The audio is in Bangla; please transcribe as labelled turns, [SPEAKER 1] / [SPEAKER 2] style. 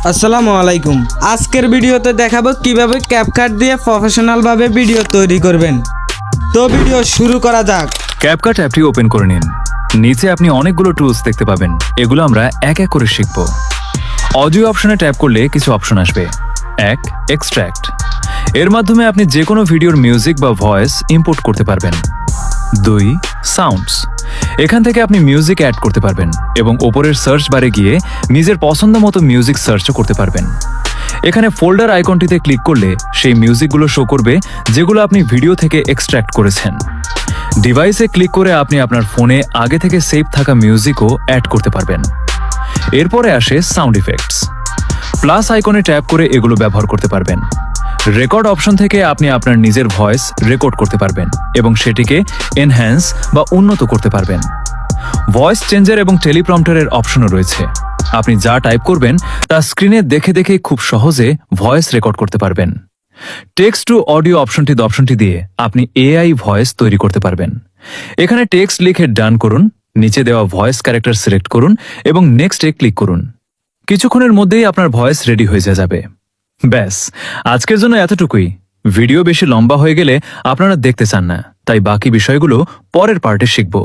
[SPEAKER 1] আসসালামু আলাইকুম। আজকের ভিডিওতে দেখাবো কিভাবে ক্যাপকাট দিয়ে প্রফেশনাল ভাবে ভিডিও তৈরি করবেন। তো ভিডিও শুরু করা যাক।
[SPEAKER 2] ক্যাপকাট অ্যাপটি ওপেন করে নিন। নিচে আপনি অনেকগুলো টুলস দেখতে পাবেন। এগুলো আমরা এক এক করে শিখব। অডিও অপশনে ট্যাপ করলে কিছু অপশন আসবে। 1. এক্সট্র্যাক্ট। এর মাধ্যমে আপনি যে কোনো ভিডিওর মিউজিক বা ভয়েস ইম্পোর্ট করতে পারবেন। 2. সাউন্ডস। এখান থেকে আপনি মিউজিক অ্যাড করতে পারবেন এবং ওপরের সার্চ বারে গিয়ে নিজের পছন্দ মতো মিউজিক সার্চও করতে পারবেন। এখানে ফোল্ডার আইকনটিতে ক্লিক করলে সেই মিউজিকগুলো শো করবে যেগুলো আপনি ভিডিও থেকে এক্সট্র্যাক্ট করেছেন। ডিভাইসে ক্লিক করে আপনি আপনার ফোনে আগে থেকে সেভ থাকা মিউজিকও অ্যাড করতে পারবেন। এরপরে আসে সাউন্ড ইফেক্টস। প্লাস আইকনে ট্যাপ করে এগুলো ব্যবহার করতে পারবেন। রেকর্ড অপশন থেকে আপনি আপনার নিজের ভয়েস রেকর্ড করতে পারবেন এবং সেটিকে এনহ্যান্স বা উন্নত করতে পারবেন। ভয়েস চেঞ্জার এবং টেলিপ্রম্পটারের অপশনও রয়েছে। আপনি যা টাইপ করবেন তা স্ক্রিনে দেখে দেখে খুব সহজে ভয়েস রেকর্ড করতে পারবেন। টেক্সট টু অডিও অপশনটি দিয়ে আপনি এআই ভয়েস তৈরি করতে পারবেন। এখানে টেক্সট লিখে ডান করুন, নিচে দেওয়া ভয়েস ক্যারেক্টার সিলেক্ট করুন এবং নেক্সটে ক্লিক করুন। কিছুক্ষণের মধ্যেই আপনার ভয়েস রেডি হয়ে যাবে। ব্যাস, আজকের জন্য এতটুকুই। ভিডিও বেশি লম্বা হয়ে গেলে আপনারা দেখতে চান না, তাই বাকি বিষয়গুলো পরের পার্টে শিখব।